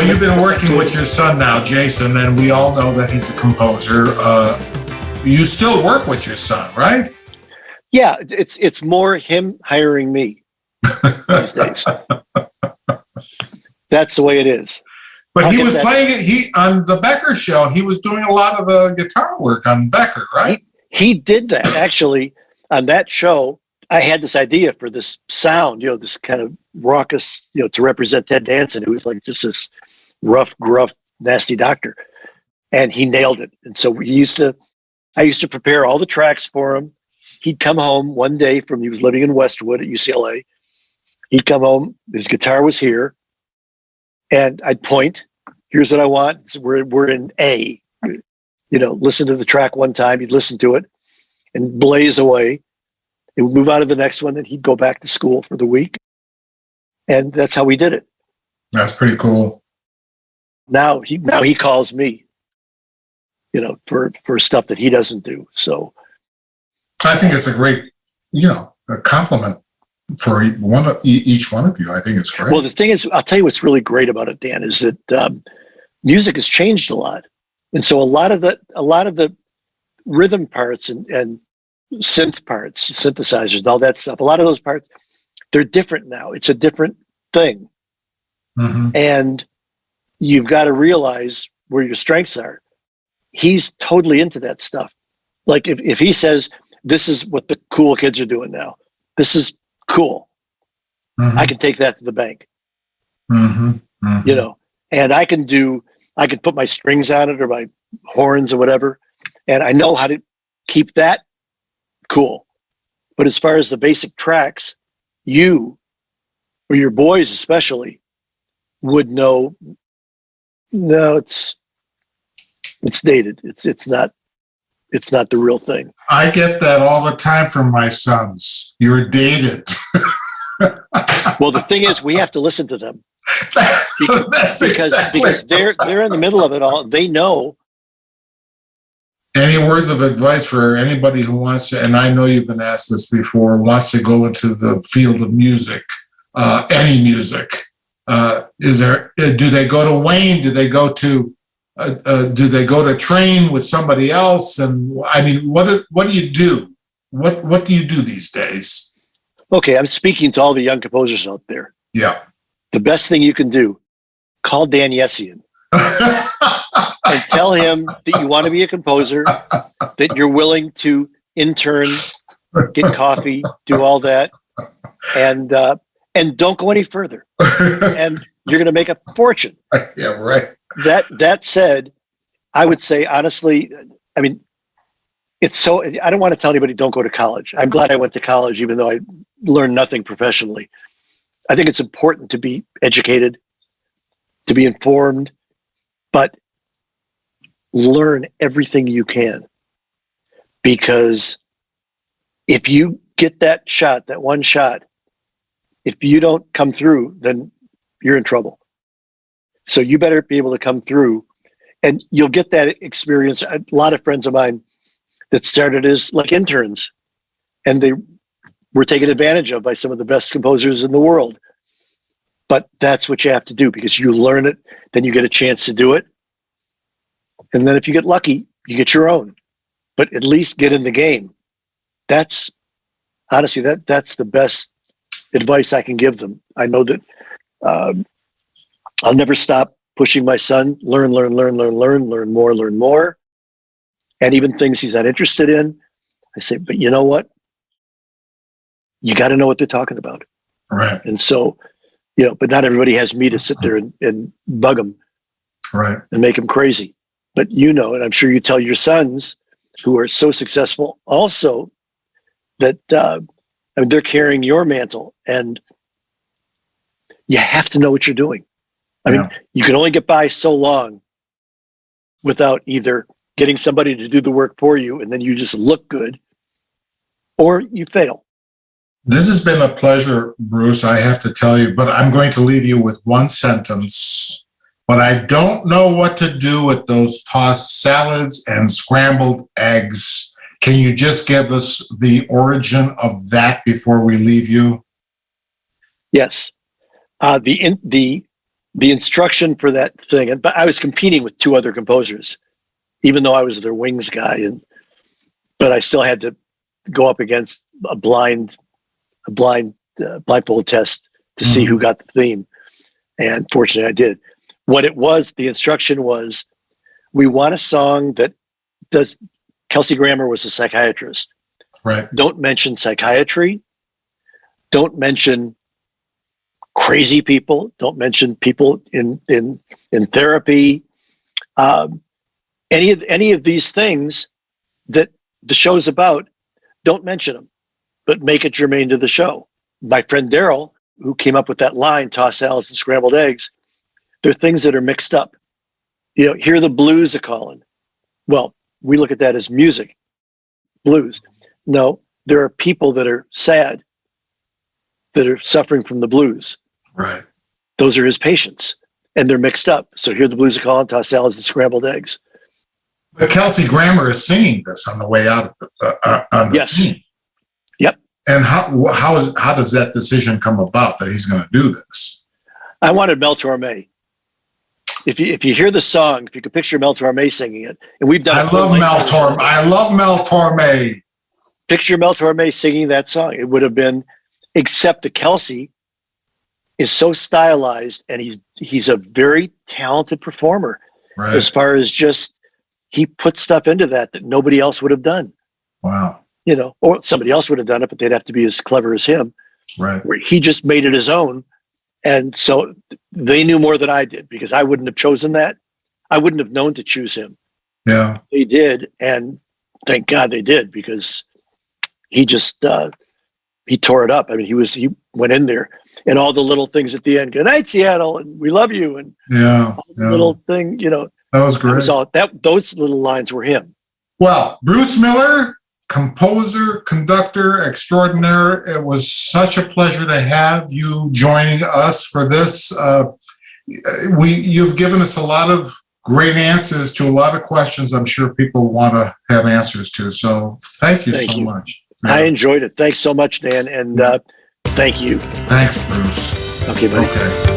you've been working with your son now, Jason, and we all know that he's a composer. You still work with your son, right? Yeah, it's more him hiring me these days. That's the way it is. But he was playing it. He on the Becker show. He was doing a lot of the guitar work on Becker, right? He did that actually on that show. I had this idea for this sound, this kind of raucous, to represent Ted Danson, who was like just this rough, gruff, nasty doctor, and he nailed it. And so I used to prepare all the tracks for him. He'd come home one day he was living in Westwood at UCLA. He'd come home, his guitar was here, and I'd point, here's what I want. So we're in A, listen to the track one time, he'd listen to it and blaze away. It would move on to the next one, then he'd go back to school for the week. And that's how we did it. That's pretty cool. Now he calls me, for stuff that he doesn't do. So I think it's a great, a compliment for each one of you. I think it's great. Well, the thing is, I'll tell you what's really great about it, Dan, is that music has changed a lot. And so a lot of the rhythm parts and synth parts, synthesizers and all that stuff, a lot of those parts, they're different now. It's a different thing. Mm-hmm. And you've got to realize where your strengths are. He's totally into that stuff. Like if he says, this is what the cool kids are doing now, this is cool. Mm-hmm. I can take that to the bank. Mm-hmm. Mm-hmm. And I can put my strings on it or my horns or whatever. And I know how to keep that cool. But as far as the basic tracks, you or your boys especially would know, no, it's dated. It's not the real thing. I get that all the time from my sons. You're dated. Well, the thing is, we have to listen to them because they're in the middle of it all. They know. Any words of advice for anybody who wants to, and I know you've been asked this before, wants to go into the field of music, any music? Do they go to Wayne? Do they go to train with somebody else? And I mean, what do you do? What do you do these days? Okay, I'm speaking to all the young composers out there. Yeah. The best thing you can do, call Dan Yessian and tell him that you want to be a composer, that you're willing to intern, get coffee, do all that, and don't go any further. And you're going to make a fortune. Yeah, right. That said, I would say honestly, I mean, I don't want to tell anybody don't go to college. I'm glad I went to college, even though I learned nothing professionally. I think it's important to be educated, to be informed, but learn everything you can. Because if you get that one shot, if you don't come through, then you're in trouble. So you better be able to come through, and you'll get that experience. A lot of friends of mine that started as like interns, and they were taken advantage of by some of the best composers in the world. But that's what you have to do, because you learn it, then you get a chance to do it. And then if you get lucky, you get your own. But at least get in the game. That's honestly, that's the best advice I can give them. I know that I'll never stop pushing my son, learn more. And even things he's not interested in, I say, but you know what? You got to know what they're talking about. Right. And so, but not everybody has me to sit there and bug them. Right. And make them crazy. But and I'm sure you tell your sons who are so successful also that they're carrying your mantle, and you have to know what you're doing. I mean, you can only get by so long without either getting somebody to do the work for you and then you just look good, or you fail. This has been a pleasure, Bruce, I have to tell you, but I'm going to leave you with one sentence. But I don't know what to do with those tossed salads and scrambled eggs. Can you just give us the origin of that before we leave you? Yes. The the instruction for that thing, but I was competing with two other composers, even though I was their wings guy, but I still had to go up against a blindfold test to see who got the theme. And fortunately I did. What it was, the instruction was, we want a song that does, Kelsey Grammer was a psychiatrist. Right. Don't mention psychiatry. Don't mention crazy people. Don't mention people in therapy. Any of these things that the show's about, don't mention them, but make it germane to the show. My friend Daryl, who came up with that line, toss salads and scrambled eggs, they're things that are mixed up. You know, hear the blues a calling. Well, we look at that as music, blues. No, there are people that are sad, that are suffering from the blues. Right. Those are his patients, and they're mixed up. So hear the blues a calling, toss salads and scrambled eggs. But Kelsey Grammer is singing this on the way out of on the Yes. theme. Yep. And how does that decision come about that he's going to do this? I wanted Mel Torme. If you hear the song, if you could picture Mel Torme singing it, and we've done. I love Mel Torme. Picture Mel Torme singing that song. It would have been, except that Kelsey is so stylized, and he's a very talented performer. Right. As far as just, he put stuff into that nobody else would have done. Wow. You know, or somebody else would have done it, but they'd have to be as clever as him. Right. Where he just made it his own. And so they knew more than I did, because I wouldn't have chosen that. I wouldn't have known to choose him. Yeah. They did. And thank God they did, because he just, he tore it up. I mean, he went in there, and all the little things at the end, good night, Seattle, and we love you. And little thing, you know, that was great. Those little lines were him. Well, Bruce Miller, composer, conductor extraordinaire. It was such a pleasure to have you joining us for this. You've given us a lot of great answers to a lot of questions I'm sure people want to have answers to. So thank you so much. Yeah. I enjoyed it. Thanks so much, Dan. And thank you. Thanks, Bruce. Okay, buddy. Okay.